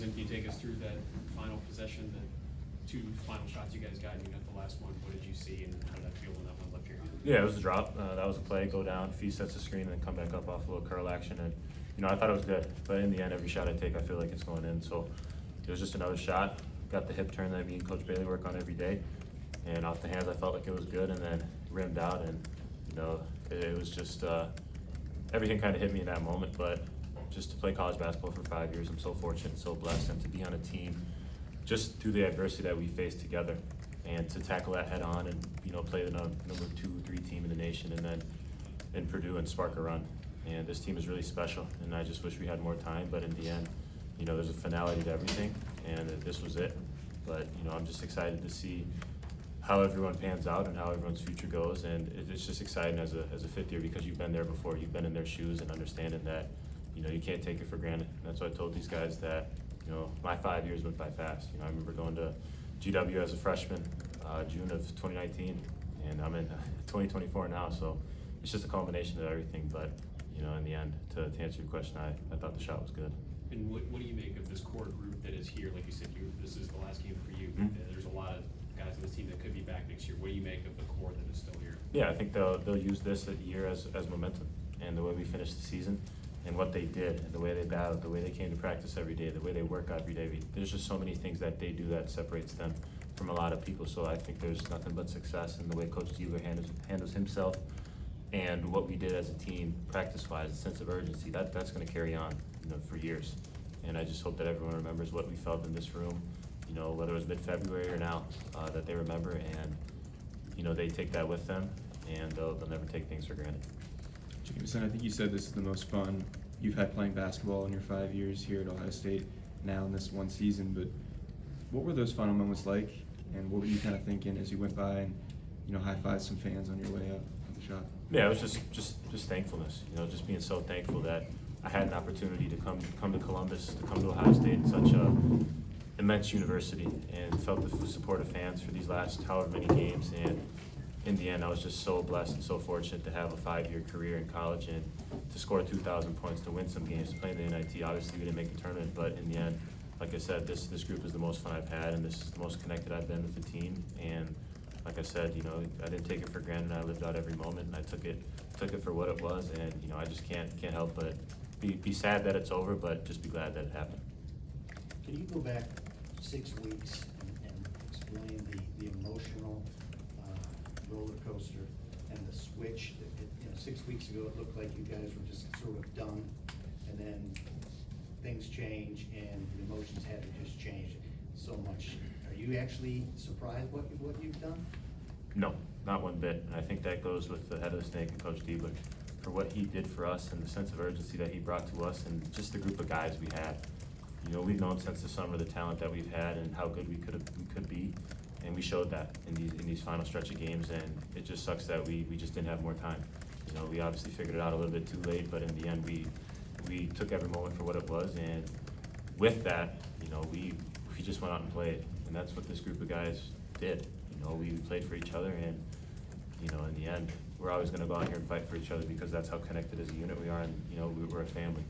Jamison, can you take us through that final possession, the two final shots you guys got, and you got the last one? What did you see, and how did that feel when that one left your hand? Yeah, it was a drop. That was a play, go down, feet sets the screen, and then come back up off a little curl action. And, I thought it was good. But in the end, every shot I take, I feel like it's going in. So it was just another shot. Got the hip turn that me and Coach Bailey work on every day. And off the hands, I felt like it was good, and then rimmed out. And, it was just everything kind of hit me in that moment. But just to play college basketball for 5 years, I'm so fortunate and so blessed. And to be on a team just through the adversity that we faced together, and to tackle that head on and play the number 2 or 3 team in the nation, and then in Purdue and spark a run. And this team is really special, and I just wish we had more time. But in the end, there's a finality to everything, and this was it. But I'm just excited to see how everyone pans out and how everyone's future goes. And it's just exciting as a fifth year, because you've been there before, you've been in their shoes, and understanding that you can't take it for granted. And that's why I told these guys that my 5 years went by fast. I remember going to GW as a freshman, June of 2019, and I'm in 2024 now. So it's just a culmination of everything. But in the end, to answer your question, I thought the shot was good. And what do you make of this core group that is here? Like you said, this is the last game for you. Mm-hmm. There's a lot of guys on this team that could be back next year. What do you make of the core that is still here? Yeah, I think they'll use this year as momentum, and the way we finished the season, and what they did, and the way they battled, the way they came to practice every day, the way they work every day. There's just so many things that they do that separates them from a lot of people. So I think there's nothing but success in the way Coach Diebler handles himself, and what we did as a team, practice-wise, a sense of urgency. That's going to carry on, for years. And I just hope that everyone remembers what we felt in this room, whether it was mid-February or now, that they remember, and they take that with them, and they'll never take things for granted. Jamison, I think you said this is the most fun you've had playing basketball in your 5 years here at Ohio State, now in this one season. But what were those final moments like, and what were you kind of thinking as you went by and high-fived some fans on your way up on the shot? Yeah, it was just thankfulness. Just being so thankful that I had an opportunity to come to Columbus, to come to Ohio State, such a immense university, and felt the support of fans for these last however many games. And in the end, I was just so blessed and so fortunate to have a 5-year career in college, and to score 2,000 points, to win some games, to play in the NIT. Obviously, we didn't make the tournament, but in the end, like I said, this group is the most fun I've had, and this is the most connected I've been with the team. And like I said, I didn't take it for granted. I lived out every moment, and I took it for what it was. And I just can't help but be sad that it's over, but just be glad that it happened. Can you go back 6 weeks and explain the emotional roller coaster and the switch? 6 weeks ago, it looked like you guys were just sort of done, and then things change, and the emotions had to just change so much. Are you actually surprised what you've done? No, not one bit. And I think that goes with the head of the snake and Coach Diebler, for what he did for us and the sense of urgency that he brought to us, and just the group of guys we had. We've known since the summer the talent that we've had and how good we could be, and we showed that in these final stretch of games. And it just sucks that we just didn't have more time. We obviously figured it out a little bit too late, but in the end, we took every moment for what it was. And with that, we just went out and played, and that's what this group of guys did. We played for each other, and in the end, we're always going to go out here and fight for each other, because that's how connected as a unit we are, and we're a family.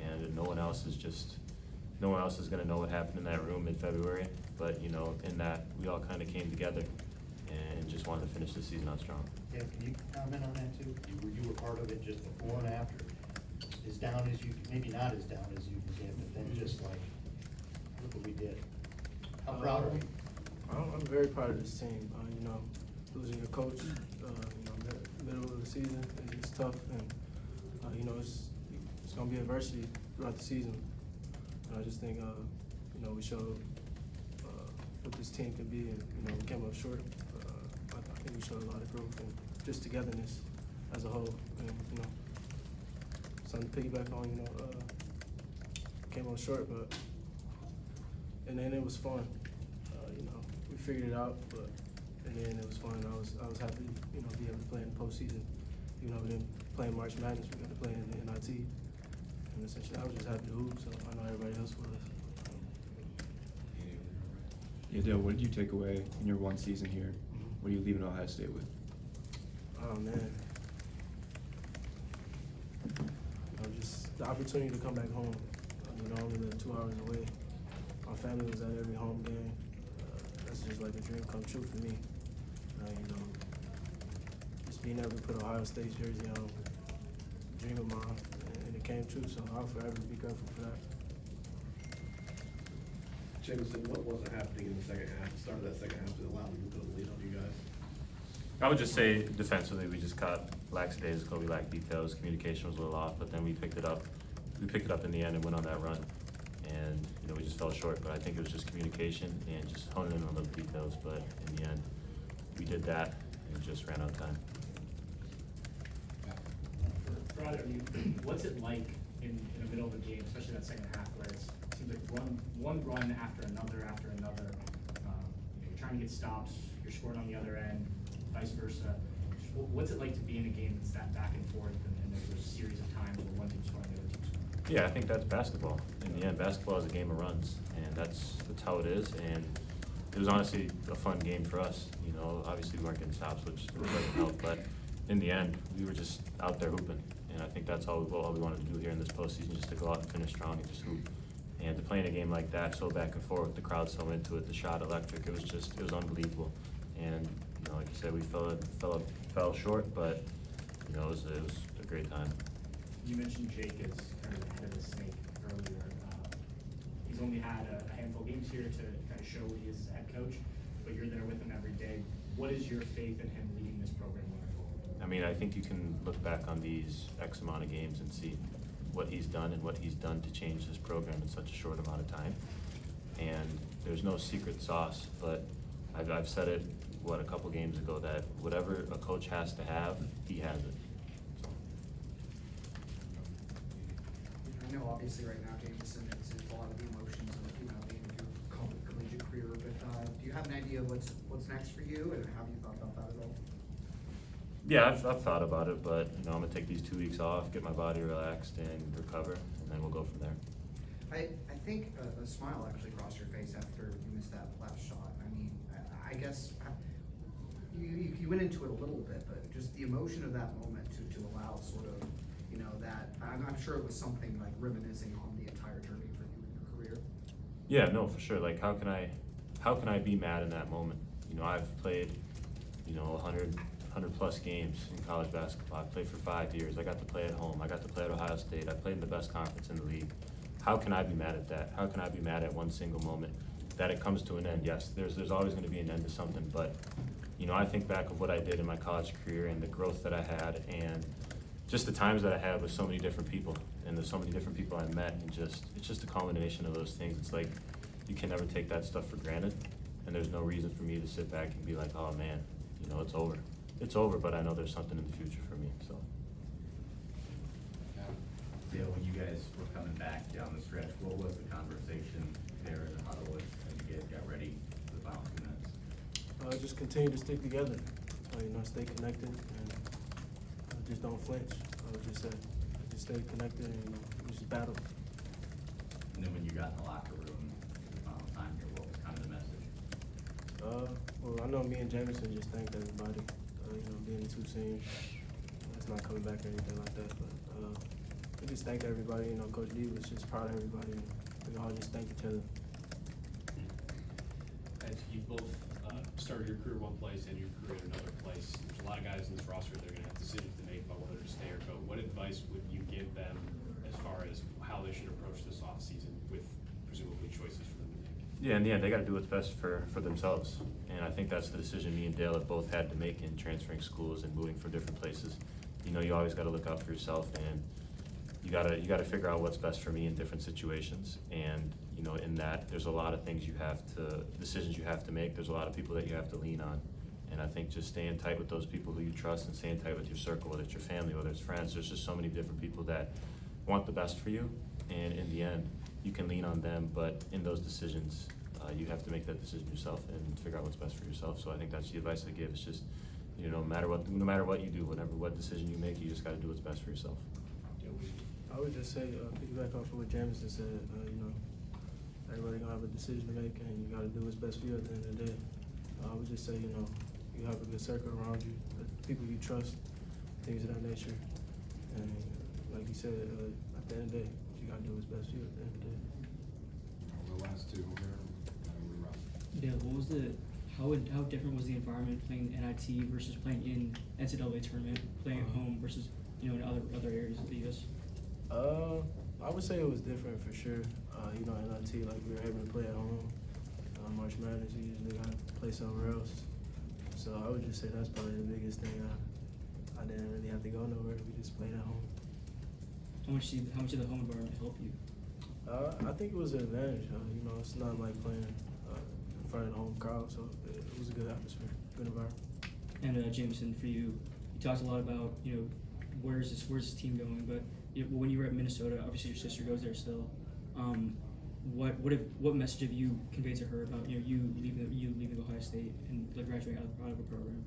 And no one else is going to know what happened in that room mid-February, but in that, we all kind of came together and just wanted to finish the season out strong. Yeah, can you comment on that too? You were part of it just before and after. As down as you, maybe not as down as you can get, but then just like, look what we did. How proud are you? I'm very proud of this team. Losing your coach, middle of the season, it's tough, and it's gonna be adversity throughout the season. And I just think we showed what this team can be, and we came up short. I think we showed a lot of growth and just togetherness as a whole. And something to piggyback on. Came up short, but and then it was fun. We figured it out, but in the end it was fun. I was happy, be able to play in the postseason. We didn't play in March Madness. We got to play in the NIT, and essentially I was just happy to hoop. So I know everybody else was. Yeah, Dale, what did you take away in your one season here? What are you leaving Ohio State with? Oh man, just the opportunity to come back home. I only live 2 hours away. family was at every home game. That's just like a dream come true for me. You know, just being able to put Ohio State's jersey on, dream of mine, and it came true. So I'll forever be grateful for that. Jamison, what wasn't happening in the second half, the start of that second half that allowed them to put a lead on you guys? I would just say defensively, we just caught lackadaisical, we lacked details, communication was a little off, but then we picked it up. We picked it up in the end and went on that run. And, you know, we just fell short, but I think it was just communication and just honing in on those details, but in the end, we did that and just ran out of time. For either of you, what's it like in the middle of a game, especially that second half, where it seems like one run after another, you're trying to get stops, you're scoring on the other end, vice versa. What's it like to be in a game that's that back and forth, and there's a series of times where one team's scoring, the other team's scoring? Yeah, I think that's basketball. In the end, basketball is a game of runs, and that's how it is. And it was honestly a fun game for us. You know, obviously we weren't getting stops, which doesn't help, but in the end, we were just out there hooping. And I think that's all we wanted to do here in this postseason, just to go out and finish strong and just hoop. And to play in a game like that, so back and forth, the crowd so into it, the shot electric, it was unbelievable. And, you know, like you said, we fell short, but, you know, it was a great time. You mentioned Jake as kind of the head of the snake earlier. He's only had a handful of games here to kind of show what he is as head coach, but you're there with him every day. What is your faith in him leading this program going forward? I mean, I think you can look back on these X amount of games and see what he's done and what he's done to change this program in such a short amount of time. And there's no secret sauce, but I've said it, a couple games ago, that whatever a coach has to have, he has it. So. I know obviously right now, Jamison, it's a lot of the emotions of, you know, the end of your collegiate career, but do you have an idea of what's next for you, and have you thought about that at all? Yeah, I've thought about it, but, you know, I'm gonna take these 2 weeks off, get my body relaxed and recover, and then we'll go from there. I think a smile actually crossed your face after you missed that last shot. I mean, I guess you went into it a little bit, but just the emotion of that moment to allow sort of, you know, that, I'm sure it was something like reminiscing on the entire journey for you in your career. Yeah, no, for sure. Like, how can I be mad in that moment? You know, I've played, you know, 100 plus games in college basketball. I played for 5 years. I got to play at home. I got to play at Ohio State. I played in the best conference in the league. How can I be mad at that? How can I be mad at one single moment? That it comes to an end. Yes, there's always going to be an end to something, but, you know, I think back of what I did in my college career and the growth that I had and just the times that I had with so many different people, and there's so many different people I met, and it's just a combination of those things. It's like you can never take that stuff for granted, and there's no reason for me to sit back and be like, oh man, you know, it's over. It's over, but I know there's something in the future for me, so. Dale, when you guys were coming back down the stretch, what was the conversation there in the huddle as you guys got ready for the final 2 minutes? Just continue to stick together, you know, stay connected, and just don't flinch. I would just say, just stay connected and, you know, we just battle. And then when you got in the locker room for the final time here, what was kind of the message? Well, I know me and Jamison just thanked everybody, you know, being the 2 seniors. It's not coming back or anything like that, but we just thank everybody. You know, Coach D was just proud of everybody. And we all just thank each other. As you both started your career one place and your career in another place, there's a lot of guys in this roster that are going to have decisions to make about whether to stay or go. What advice would you give them as far as how they should approach this offseason with presumably choices for them to make? Yeah, in the end, they got to do what's best for themselves, and I think that's the decision me and Dale have both had to make in transferring schools and moving from different places. You know, you always got to look out for yourself, and you gotta figure out what's best for me in different situations. And, you know, in that, there's a lot of decisions you have to make. There's a lot of people that you have to lean on. And I think just staying tight with those people who you trust and staying tight with your circle, whether it's your family, whether it's friends, there's just so many different people that want the best for you. And in the end, you can lean on them, but in those decisions, you have to make that decision yourself and figure out what's best for yourself. So I think that's the advice I give. It's just, you know, no matter what you do, what decision you make, you just gotta do what's best for yourself. I would just say, piggyback off of what Jamison said, you know, everybody gonna have a decision to make, and you gotta do what's best for you at the end of the day. I would just say, you know, you have a good circle around you, people you trust, things of that nature. And like you said, at the end of the day, you gotta do what's best for you at the end of the day. the last two, we're rough. Yeah, how different was the environment playing the NIT versus playing in NCAA tournament, playing at home versus, you know, in other areas of the US? I would say it was different for sure. You know, NIT, like we were able to play at home. March Madness, you usually got to play somewhere else. So I would just say that's probably the biggest thing. I didn't really have to go nowhere. We just played at home. How much did the home environment help you? I think it was an advantage. You know, it's not like playing in front of the home crowd, so it was a good atmosphere, good environment. And Jamison, for you, you talked a lot about, you know, where's this team going, but you know, when you were at Minnesota, obviously your sister goes there still. What message have you conveyed to her about, you know, you leaving Ohio State and like graduating out of a program?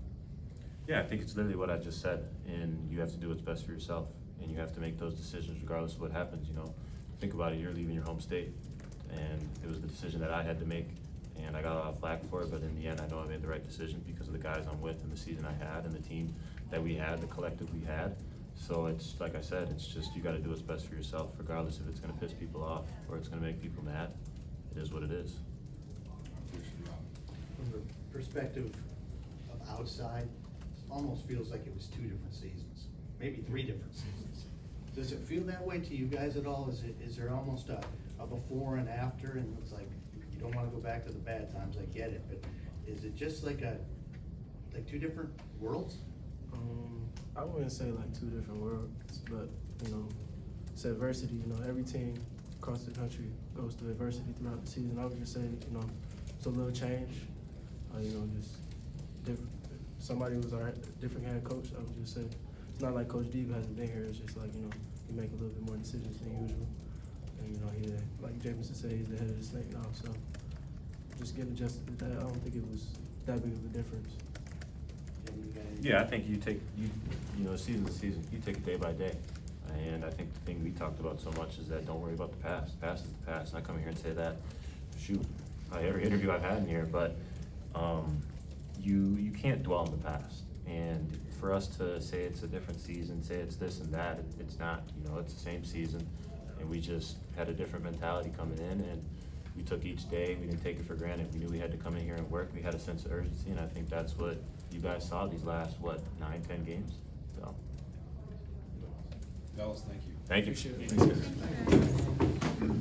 Yeah, I think it's literally what I just said, and you have to do what's best for yourself, and you have to make those decisions regardless of what happens, you know. Think about it, you're leaving your home state, and it was the decision that I had to make, and I got a lot of flack for it, but in the end, I know I made the right decision because of the guys I'm with and the season I had and the team that we had, the collective we had. So it's, like I said, it's just, you gotta do what's best for yourself, regardless if it's gonna piss people off or it's gonna make people mad. It is what it is. From the perspective of outside, it almost feels like it was 2 different seasons, maybe 3 different seasons. Does it feel that way to you guys at all? Is there almost a before and after, and it's like, you don't wanna go back to the bad times, I get it, but is it just like 2 different worlds? I wouldn't say like 2 different worlds, but you know, it's adversity. You know, every team across the country goes through adversity throughout the season. I would just say, you know, it's a little change. You know, just different. Somebody who's our different head coach. I would just say it's not like Coach D who hasn't been here. It's just like, you know, he make a little bit more decisions than usual, and you know, he, like Jamison said, he's the head of the snake now. So just getting adjusted to that. I don't think it was that big of a difference. Yeah, I think you know, season to season, you take it day by day. And I think the thing we talked about so much is that don't worry about the past. The past is the past. And I come here and say that, shoot, every interview I've had in here, but you can't dwell on the past. And for us to say it's a different season, say it's this and that, it's not. You know, it's the same season, and we just had a different mentality coming in, and we took each day. We didn't take it for granted. We knew we had to come in here and work. We had a sense of urgency, and I think that's what you guys saw these last, 9-10 games. So. Dallas, thank you. Thank you. Appreciate it. Thanks, guys.